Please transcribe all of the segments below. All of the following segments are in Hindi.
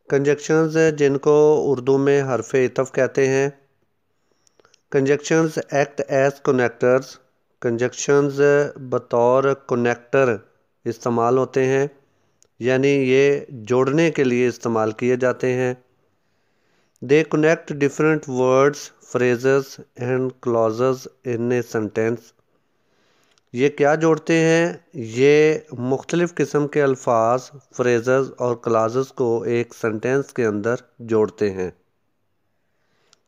कंजक्शंस जिनको उर्दू में हरफ इतफ़ कहते हैं। Conjunctions act as connectors. Conjunctions बतौर कनेक्टर इस्तेमाल होते हैं, यानी ये जोड़ने के लिए इस्तेमाल किए जाते हैं। They connect different words, phrases and clauses in a sentence. ये क्या जोड़ते हैं? ये मुख्तलिफ़ किस्म के अल्फाज, फ्रेजेस और क्लॉजेस को एक सेंटेंस के अंदर जोड़ते हैं।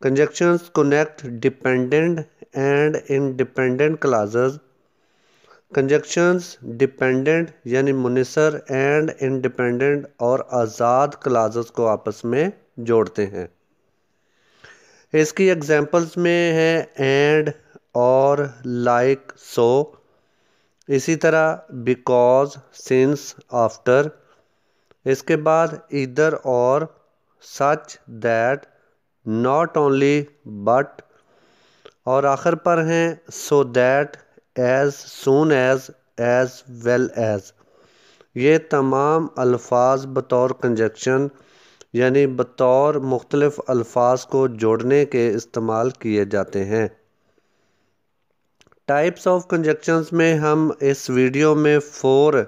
Conjunctions connect dependent and independent clauses. Conjunctions dependent यानी मुनसर एंड इंडिपेंडेंट और आज़ाद क्लॉजेस को आपस में जोड़ते हैं। इसकी एग्जांपल्स में है एंड, और, लाइक, सो। इसी तरह बिकॉज, सिंस, आफ्टर। इसके बाद इधर और, such, that, not only, but. और आखिर पर हैं so that, as soon as well as. ये तमाम अल्फाज बतौर कंजक्शन यानी बतौर मुख्तलिफ अल्फाज को जोड़ने के इस्तेमाल किए जाते हैं। टाइप्स ऑफ कंजक्शंस में हम इस वीडियो में 4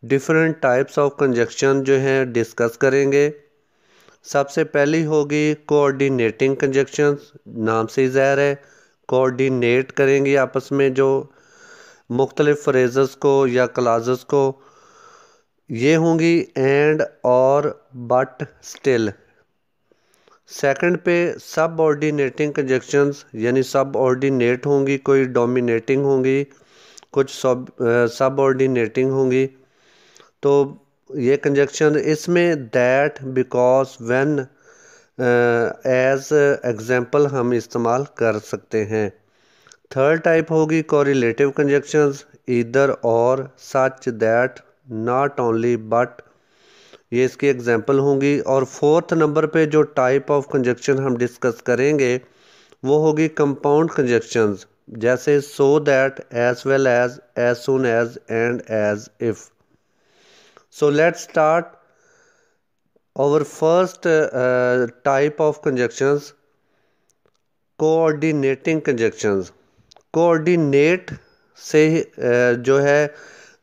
डिफरेंट टाइप्स ऑफ कंजक्शन जो हैं डिस्कस करेंगे। सबसे पहली होगी कोऑर्डिनेटिंग कंजक्शंस। नाम से ही ज़ाहिर है, कोऑर्डिनेट करेंगी आपस में जो मुख्तलिफ फ्रेजेस को या क्लॉजेस को। ये होंगी एंड, और, बट, स्टिल। सेकंड पे सब ऑर्डिनेटिंग कंजक्शंस यानी सब ऑर्डिनेट होंगी, कोई डोमिनेटिंग होंगी, कुछ सब ऑर्डिनेटिंग होंगी। तो ये कंजक्शन इसमें that, because, when as example हम इस्तेमाल कर सकते हैं। थर्ड टाइप होगी कोरिलेटिव कंजक्शंस, ईदर और, such, that, not only, but. ये इसकी एग्जांपल होंगी। और फोर्थ नंबर पे जो टाइप ऑफ कंजक्शन हम डिस्कस करेंगे वो होगी कंपाउंड कंजक्शंस, जैसे so that, as well as soon as and as if. So let's start our first type of conjunctions, coordinating conjunctions। Coordinate से जो है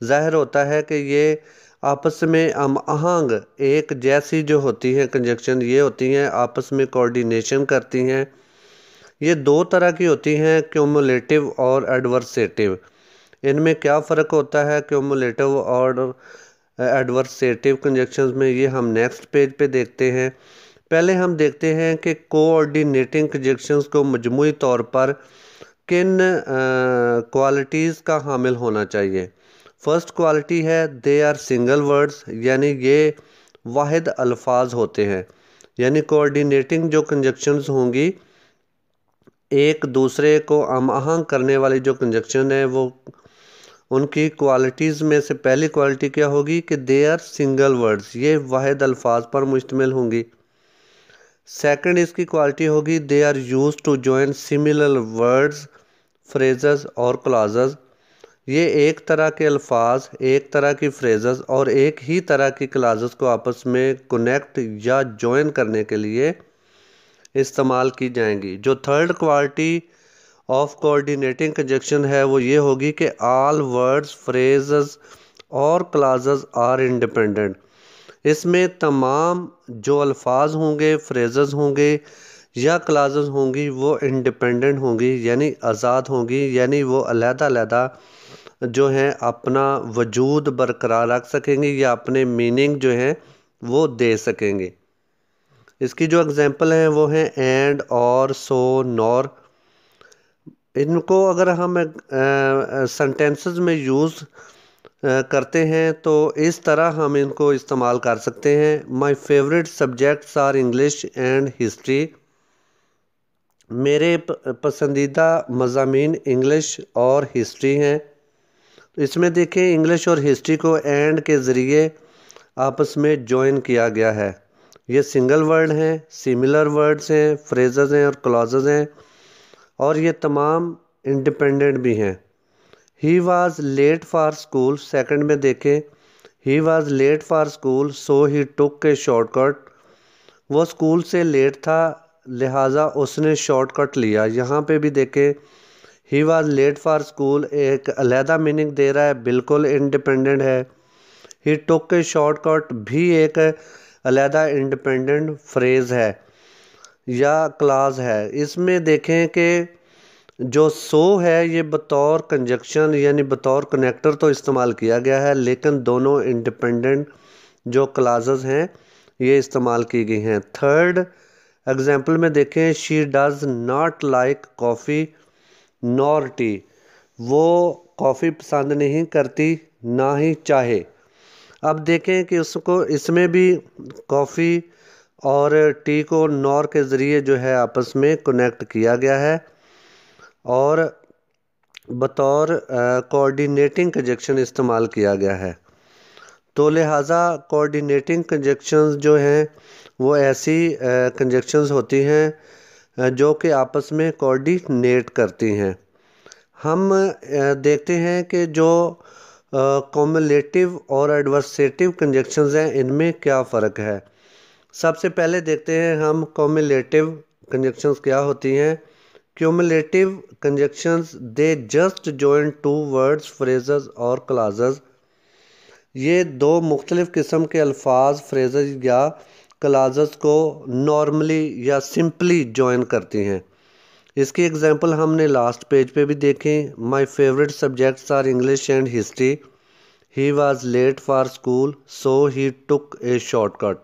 ज़ाहिर होता है कि ये आपस में हम आहंग एक जैसी जो होती हैं कंजक्शन, ये होती हैं आपस में कोऑर्डिनेशन करती हैं। ये 2 तरह की होती हैं, क्यूमुलेटिव और एडवर्सेटिव। इनमें क्या फ़र्क होता है क्यूमुलेटिव और एडवर्सेटिव कंजक्शंस में, ये हम नेक्स्ट पेज पे देखते हैं। पहले हम देखते हैं कि कोऑर्डिनेटिंग कंजक्शंस को मजमूई तौर पर किन क्वालिटीज़ का हामिल होना चाहिए। फर्स्ट क्वालिटी है दे आर सिंगल वर्ड्स, यानी ये वाहिद अल्फाज होते हैं। यानी कोऑर्डिनेटिंग जो कंजक्शंस होंगी एक दूसरे को हम आहंग करने वाली जो कंजक्शन है वो उनकी क्वालिटीज़ में से पहली क्वालिटी क्या होगी कि दे आर सिंगल वर्ड्स, ये वाहिद अल्फाज पर मुश्तमिल होंगी। सेकंड इसकी क्वालिटी होगी they are use to join similar words, phrases और क्लॉजेस। ये एक तरह के अल्फाज, एक तरह की फ्रेजेस और एक ही तरह की क्लॉजेस को आपस में कनेक्ट या जॉइन करने के लिए इस्तेमाल की जाएंगी। जो third quality of coordinating conjunction है वो ये होगी कि ऑल वर्ड्स, फ्रेजेस और क्लॉजेस आर इंडिपेंडेंट। इसमें तमाम जो अल्फाज होंगे, फ्रेजेस होंगे या क्लॉजेस होंगी वो इंडिपेंडेंट होंगी, यानी आज़ाद होंगी, यानी वो अलहदा-अलहदा जो हैं अपना वजूद बरकरार रख सकेंगी या अपने मीनिंग जो हैं वो दे सकेंगे। इसकी जो एग्जांपल हैं वो हैं एंड, और, सो, नॉर। इनको अगर हम सेंटेंसेस में यूज़ करते हैं तो इस तरह हम इनको इस्तेमाल कर सकते हैं। My favourite subjects are English and history. मेरे पसंदीदा मज़ामीन इंग्लिश और हिस्ट्री हैं। तो इसमें देखें इंग्लिश और हिस्ट्री को एंड के ज़रिए आपस में जॉइन किया गया है। ये सिंगल वर्ड हैं, सिमिलर वर्ड्स हैं, फ्रेजेस हैं और क्लॉजेस हैं, और ये तमाम इंडिपेंडेंट भी हैं। He was late for school, second में देखें he was late for school so he took a shortcut. वो स्कूल से लेट था, लिहाजा उसने शॉर्टकट लिया। यहाँ पे भी देखें, he was late for school एक अलहदा मीनिंग दे रहा है, बिल्कुल इंडिपेंडेंट है। ही टुक ए शॉर्टकट भी एक अलहदा इंडिपेंडेंट फ्रेज़ है या क्लास है। इसमें देखें कि जो सो है ये बतौर कंजक्शन यानी बतौर कनेक्टर तो इस्तेमाल किया गया है, लेकिन दोनों इंडिपेंडेंट जो क्लासेस हैं ये इस्तेमाल की गई हैं। थर्ड एग्जांपल में देखें, she does not like coffee nor T, वो कॉफ़ी पसंद नहीं करती ना ही चाहे। अब देखें कि उसको इसमें भी कॉफ़ी और टी को नॉर के ज़रिए जो है आपस में कनेक्ट किया गया है और बतौर कोऑर्डिनेटिंग कंजक्शन इस्तेमाल किया गया है। तो लिहाजा कोऑर्डिनेटिंग कंजक्शंस जो हैं वो ऐसी कंजक्शंस होती हैं जो कि आपस में कोऑर्डिनेट करती हैं। हम देखते हैं कि जो कॉम्युलेटिव और एडवर्सेटिव कंजक्शंस हैं इनमें क्या फ़र्क है। सबसे पहले देखते हैं हम कॉम्युलेटिव कंजक्शंस क्या होती हैं। Cumulative conjunctions they just join two words, phrases और क्लासेस। ये दो मुख्तलिफ़ किस्म के अल्फाज, फ्रेजेस या क्लासेस को नॉर्मली या सिंपली जॉइन करती हैं। इसकी एग्जांपल हमने लास्ट पेज पे भी देखें। My favourite subjects are English and history, he was late for school so he took a shortcut.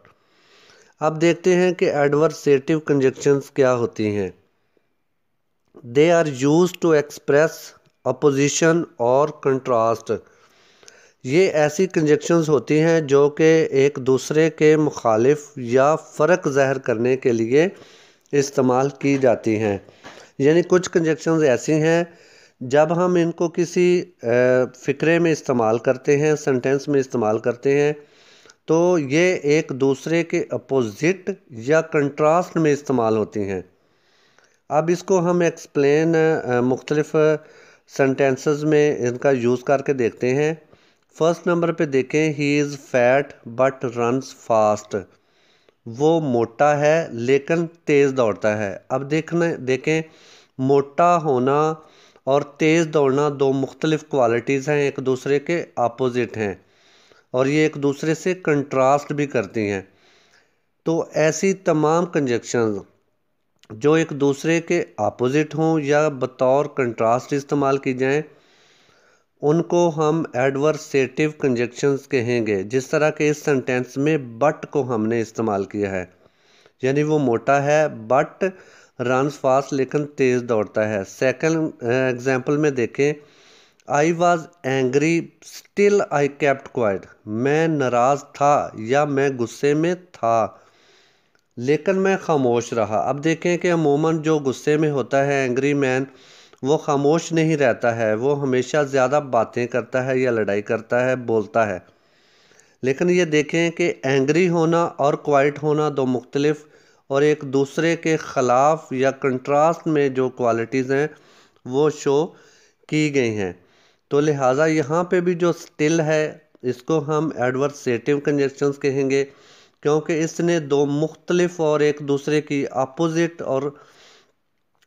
अब देखते हैं कि एडवर्सेटिव कंजक्शंस क्या होती हैं। They are use to express opposition और कंट्रास्ट। ये ऐसी कंजक्शंस होती हैं जो कि एक दूसरे के मुखालिफ या फ़र्क ज़ाहिर करने के लिए इस्तेमाल की जाती हैं। यानी कुछ कंजक्शंस ऐसी हैं जब हम इनको किसी फ़िक्रे में इस्तेमाल करते हैं, सेंटेंस में इस्तेमाल करते हैं, तो ये एक दूसरे के अपोजिट या कंट्रास्ट में इस्तेमाल होती हैं। अब इसको हम एक्सप्लेन मुख्तलिफ सेंटेंसेस में इनका यूज़ करके देखते हैं। फर्स्ट नंबर पे देखें, he is fat but runs fast, वो मोटा है लेकिन तेज़ दौड़ता है। अब देखें, मोटा होना और तेज़ दौड़ना दो मुख्तलिफ क्वालिटीज़ हैं, एक दूसरे के अपोजिट हैं और ये एक दूसरे से कंट्रास्ट भी करती हैं। तो ऐसी तमाम कंजक्शंस जो एक दूसरे के अपोजिट हों या बतौर कंट्रास्ट इस्तेमाल की जाएं, उनको हम एडवर्सेटिव कंजक्शंस कहेंगे। जिस तरह के इस सेंटेंस में बट को हमने इस्तेमाल किया है, यानी वो मोटा है बट रन्स फास्ट लेकिन तेज़ दौड़ता है। सेकंड एग्जांपल में देखें, I was angry still I kept quite, मैं नाराज़ था या मैं गुस्से में था लेकिन मैं खामोश रहा। अब देखें कि अमूमन जो गुस्से में होता है एंग्री मैन, वो खामोश नहीं रहता है, वो हमेशा ज़्यादा बातें करता है या लड़ाई करता है, बोलता है। लेकिन ये देखें कि एंग्री होना और क्वाइट होना दो मुख्तलिफ और एक दूसरे के ख़िलाफ़ या कंट्रास्ट में जो क्वालिटीज़ हैं वो शो की गई हैं। तो लिहाजा यहाँ पे भी जो स्टिल है इसको हम एडवर्सेटिव कंजक्शंस कहेंगे, क्योंकि इसने दो मुख्तलिफ और एक दूसरे की अपोजिट और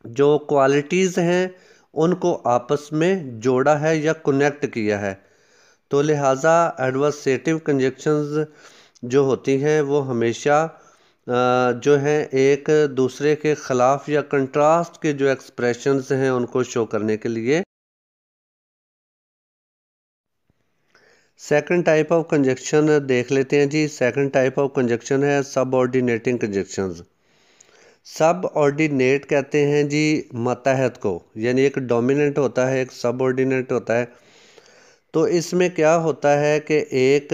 जो क्वालिटीज़ हैं उनको आपस में जोड़ा है या कनेक्ट किया है। तो लिहाजा एडवर्सेटिव कंजक्शंस जो होती हैं वो हमेशा जो हैं एक दूसरे के ख़िलाफ़ या कंट्रास्ट के जो एक्सप्रेशंस हैं उनको शो करने के लिए। सेकंड टाइप ऑफ कंजक्शन देख लेते हैं जी। सेकंड टाइप ऑफ कंजक्शन है सबऑर्डिनेटिंग कंजक्शंस। सब ऑर्डिनेट कहते हैं जी मातहत को, यानी एक डोमिनेंट होता है एक सबऑर्डिनेट होता है। तो इसमें क्या होता है कि एक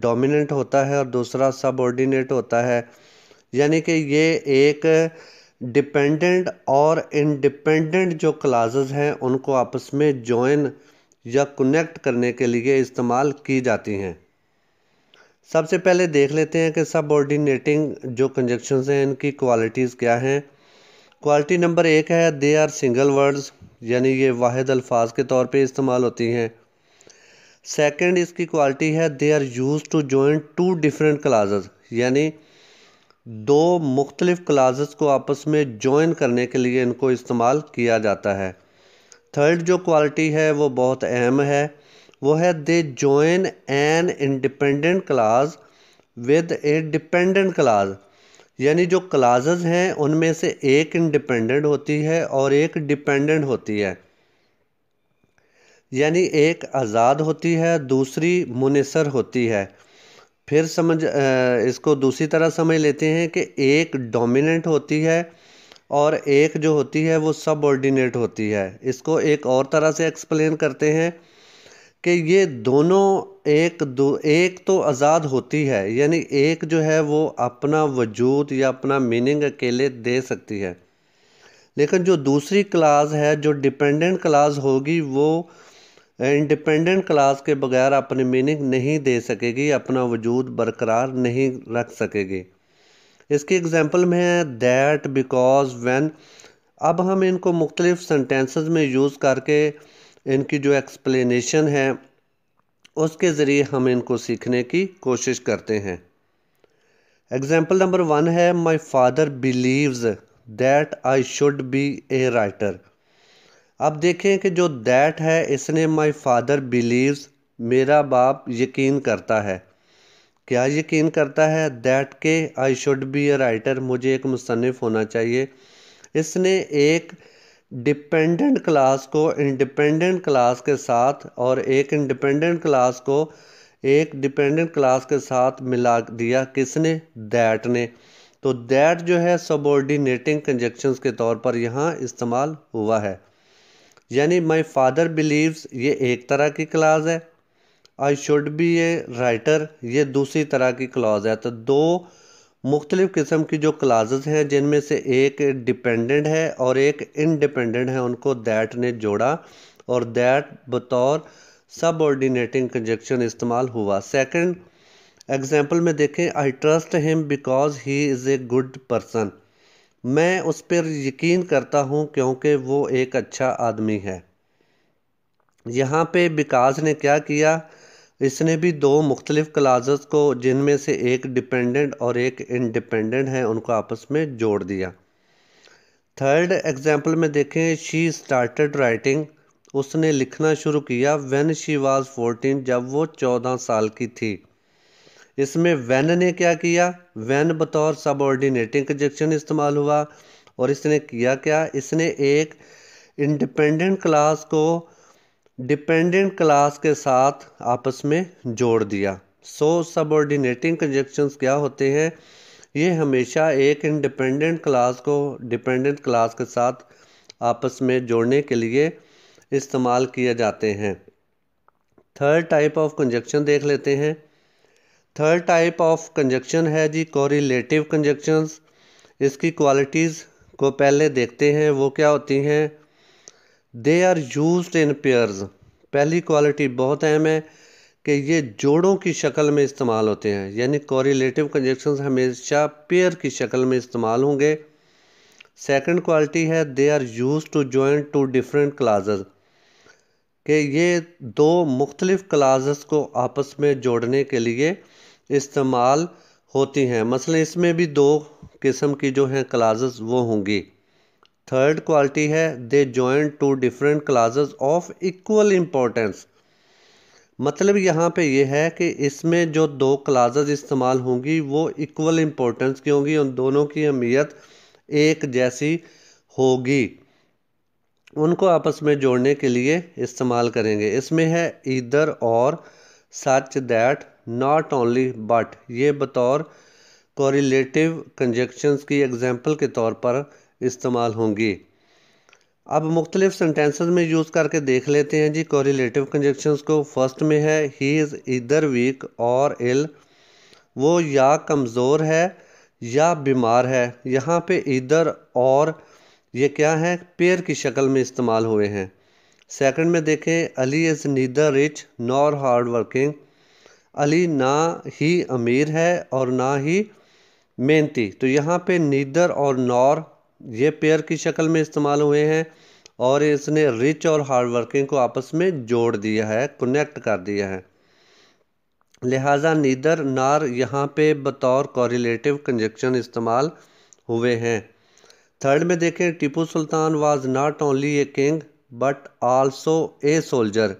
डोमिनेंट होता है और दूसरा सबऑर्डिनेट होता है, यानी कि ये एक डिपेंडेंट और इंडिपेंडेंट जो क्लासेस हैं उनको आपस में जॉइन या कनेक्ट करने के लिए इस्तेमाल की जाती हैं। सबसे पहले देख लेते हैं कि सबऑर्डिनेटिंग जो कंजक्शंस हैं इनकी क्वालिटीज़ क्या हैं। क्वालिटी नंबर 1 है दे आर सिंगल वर्ड्स, यानी ये वाहिद अल्फाज के तौर पे इस्तेमाल होती हैं। सेकंड इसकी क्वालिटी है they are use to join two different classes, यानी दो मुख्तलिफ क्लासेस को आपस में जॉइन करने के लिए इनको इस्तेमाल किया जाता है। थर्ड जो क्वालिटी है वो बहुत अहम है, वो है they join an independent class with A dependent class. यानी जो क्लासेस हैं उनमें से एक इंडिपेंडेंट होती है और एक डिपेंडेंट होती है। यानी एक आज़ाद होती है, दूसरी मुनसर होती है। फिर इसको दूसरी तरह समझ लेते हैं कि एक डोमिनेंट होती है और एक जो होती है वो सबऑर्डिनेट होती है। इसको एक और तरह से एक्सप्लेन करते हैं कि ये दोनों एक तो आज़ाद होती है, यानी एक जो है वो अपना वजूद या अपना मीनिंग अकेले दे सकती है, लेकिन जो दूसरी क्लास है जो डिपेंडेंट क्लास होगी वो इंडिपेंडेंट क्लास के बगैर अपनी मीनिंग नहीं दे सकेगी, अपना वजूद बरकरार नहीं रख सकेगी। इसकी एग्जांपल में है दैट, बिकॉज, व्हेन। अब हम इनको मुख्तलिफ सेंटेंसेस में यूज़ करके इनकी जो एक्सप्लेनेशन है उसके ज़रिए हम इनको सीखने की कोशिश करते हैं। एग्जाम्पल नंबर 1 है my father believes that I should be a writer. अब देखें कि जो दैट है इसने माई फादर बिलीव्स, मेरा बाप यकीन करता है। क्या यकीन करता है? दैट के I should be a writer, मुझे एक मुसन्निफ़ होना चाहिए। इसने एक डिपेंडेंट क्लास को इंडिपेंडेंट क्लास के साथ और एक इंडिपेंडेंट क्लास को एक डिपेंडेंट क्लास के साथ मिला दिया। किसने? दैट ने। तो दैट जो है सबऑर्डिनेटिंग कंजक्शंस के तौर पर यहाँ इस्तेमाल हुआ है। यानी माई फादर बिलीव्स ये एक तरह की क्लास है, I should be a writer ये दूसरी तरह की क्लॉज है। तो दो मुख्तलिफ़ किस्म की जो क्लाजेस हैं जिनमें से एक डिपेंडेंट है और एक इनडिपेंडेंट है, उनको दैट ने जोड़ा और दैट बतौर सबऑर्डिनेटिंग कंजक्शन इस्तेमाल हुआ। सेकंड एग्जांपल में देखें, I trust him because he is a good person. मैं उस पर यकीन करता हूँ क्योंकि वो एक अच्छा आदमी है। यहाँ पे बिकाज ने क्या किया, इसने भी दो मुख्तलिफ क्लासेस को जिनमें से एक डिपेंडेंट और एक इंडिपेंडेंट है उनको आपस में जोड़ दिया। थर्ड एग्जांपल में देखें, शी स्टार्टेड राइटिंग, उसने लिखना शुरू किया व्हेन शी वाज 14, जब वो 14 साल की थी। इसमें व्हेन ने क्या किया, व्हेन बतौर सबऑर्डिनेटिंग कंजक्शन इस्तेमाल हुआ और इसने किया क्या, इसने एक इंडिपेंडेंट क्लास को डिपेंडेंट क्लास के साथ आपस में जोड़ दिया। सो सबऑर्डिनेटिंग कंजक्शंस क्या होते हैं, ये हमेशा एक इंडिपेंडेंट क्लास को डिपेंडेंट क्लास के साथ आपस में जोड़ने के लिए इस्तेमाल किए जाते हैं। थर्ड टाइप ऑफ कंजक्शन देख लेते हैं। थर्ड टाइप ऑफ कंजक्शन है जी कोरिलेटिव कंजक्शंस। इसकी क्वालिटीज़ को पहले देखते हैं, वो क्या होती हैं। They are used in pairs. पहली क्वालिटी बहुत अहम है कि ये जोड़ों की शक्ल में इस्तेमाल होते हैं, यानी कोरिलेटिव कंजक्शंस हमेशा पेयर की शक्ल में इस्तेमाल होंगे। सेकंड क्वालिटी है they are used to join two different classes, कि ये दो मुख्तलिफ क्लासेस को आपस में जोड़ने के लिए इस्तेमाल होती हैं। मसलन इसमें भी दो किस्म की जो हैं क्लासेस वो होंगी। थर्ड क्वालिटी है they join two different classes of equal importance. मतलब यहाँ पे ये है कि इसमें जो दो क्लासेस इस्तेमाल होंगी वो इक्वल इम्पोर्टेंस की होंगी, उन दोनों की अहमियत एक जैसी होगी, उनको आपस में जोड़ने के लिए इस्तेमाल करेंगे। इसमें है ईदर और, such that, not only but, ये बतौर कोरिलेटिव कंजक्शंस की एग्जाम्पल के तौर पर इस्तेमाल होंगी। अब मुख्तलिफ सेंटेंसेस में यूज़ करके देख लेते हैं जी कोरिलेटिव कंजक्शंस को। फर्स्ट में है ही इज़ ईदर वीक और इल, वो या कमज़ोर है या बीमार है। यहाँ पे ईदर और ये क्या है, पेयर की शक्ल में इस्तेमाल हुए हैं। सेकंड में देखें, Ali is neither rich nor hard working, Ali ना ही अमीर है और ना ही मेहनती। तो यहाँ पे नीदर और नॉर ये पेयर की शक्ल में इस्तेमाल हुए हैं और इसने रिच और हार्ड वर्किंग को आपस में जोड़ दिया है, कनेक्ट कर दिया है। लिहाजा नीदर नार यहाँ पे बतौर कॉरिलेटिव कंजक्शन इस्तेमाल हुए हैं। थर्ड में देखें, Tipu Sultan was not only a king but also a soldier.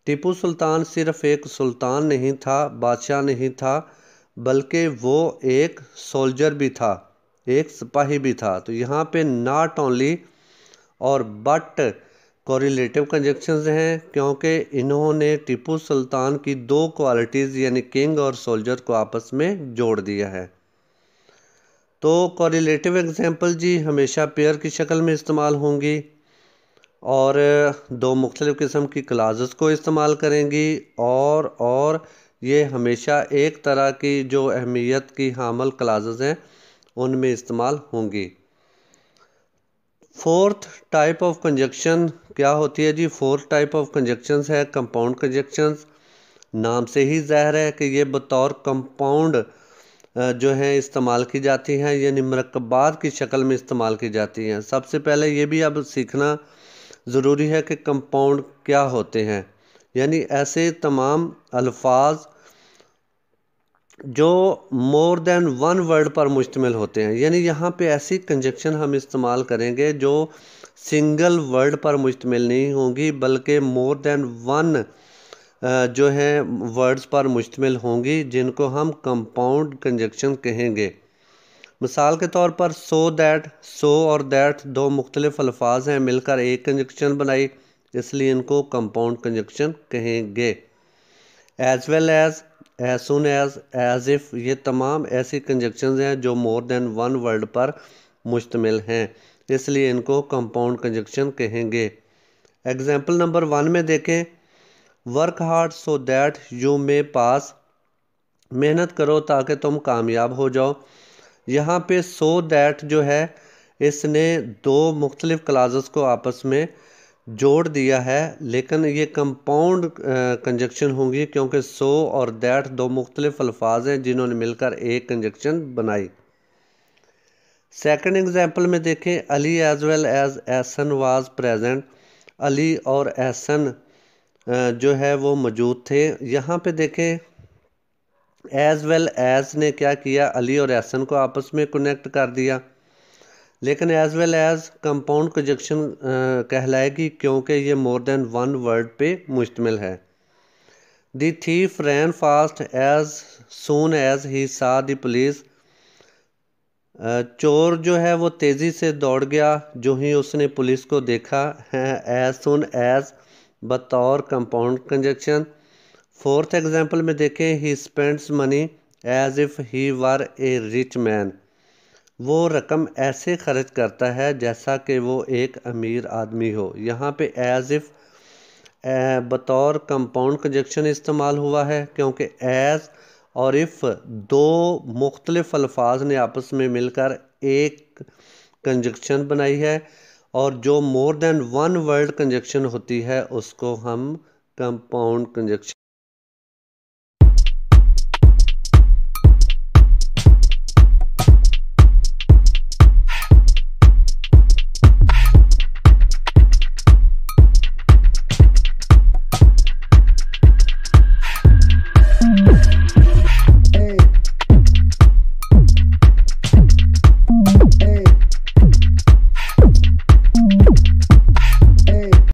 Tipu Sultan सिर्फ एक सुल्तान नहीं था, बादशाह नहीं था, बल्कि वो एक सोल्जर भी था, एक सिपाही भी था। तो यहाँ पे नॉट ओनली और बट कोरिलेटिव कंजक्शंस हैं, क्योंकि इन्होंने टीपू सुल्तान की दो क्वालिटीज़ यानी किंग और सोल्जर को आपस में जोड़ दिया है। तो कोरिलेटिव एग्जांपल जी हमेशा पेयर की शक्ल में इस्तेमाल होंगी और दो मुख्तलिफ़ किस्म की क्लाज़ेस को इस्तेमाल करेंगी और ये हमेशा एक तरह की जो अहमियत की हामल क्लाज़ेस हैं उनमें इस्तेमाल होंगी। फोर्थ टाइप ऑफ कंजक्शन क्या होती है जी? फोर्थ टाइप ऑफ कंजक्शंस है कंपाउंड कंजक्शंस। नाम से ही ज़ाहिर है कि ये बतौर कंपाउंड जो है इस्तेमाल की जाती हैं, यानी मरकबात की शक्ल में इस्तेमाल की जाती हैं। सबसे पहले ये भी अब सीखना ज़रूरी है कि कंपाउंड क्या होते हैं, यानी ऐसे तमाम अल्फाज जो मोर देन वन वर्ड पर मुश्तमिल होते हैं, यानी यहाँ पे ऐसी कंजक्शन हम इस्तेमाल करेंगे जो सिंगल वर्ड पर मुश्तमिल नहीं होंगी बल्कि मोर देन वन जो है वर्ड्स पर मुश्तमिल होंगी, जिनको हम कंपाउंड कंजक्शन कहेंगे। मिसाल के तौर पर सो दैट, सो और दैट दो मुख्तलिफ अल्फाज हैं, मिलकर एक कंजक्शन बनाई, इसलिए इनको कंपाउंड कंजक्शन कहेंगे। As well as soon as if, ये तमाम ऐसी कंजक्शंस हैं जो मोर देन वन वर्ड पर मुश्तमिल हैं, इसलिए इनको कंपाउंड कंजक्शन कहेंगे। एग्जाम्पल नंबर 1 में देखें, work hard so that you may pass, मेहनत करो ताकि तुम कामयाब हो जाओ। यहाँ पे सो दैट जो है इसने दो मुख्तलिफ क्लाज़ेस को आपस में जोड़ दिया है, लेकिन ये कंपाउंड कंजक्शन होंगी क्योंकि सो और दैट दो मुख्तलिफ अल्फाज हैं जिन्होंने मिलकर एक कंजक्शन बनाई। सेकंड एग्जांपल में देखें, Ali as well as Ahsan was present, Ali और एहसन जो है वो मौजूद थे। यहाँ पे देखें एज वेल एज ने क्या किया, अली और एहसन को आपस में कनेक्ट कर दिया, लेकिन as well as compound conjunction कहलाएगी क्योंकि ये मोर देन वन वर्ड पे मुश्तमिल है। The thief ran fast as soon as he saw the police, चोर जो है वो तेज़ी से दौड़ गया जो ही उसने पुलिस को देखा है, एज सुन एज बतौर कंपाउंड कंजक्शन। फोर्थ एग्जांपल में देखें, he spends money as if he were a rich man, वो रकम ऐसे खर्च करता है जैसा कि वो एक अमीर आदमी हो। यहाँ पे एज इफ़ बतौर कंपाउंड कंजक्शन इस्तेमाल हुआ है क्योंकि एज और इफ़ दो मुख्तलिफ अल्फाज ने आपस में मिलकर एक कंजक्शन बनाई है, और जो more than one word conjunction होती है उसको हम कंपाउंड कंजक्शन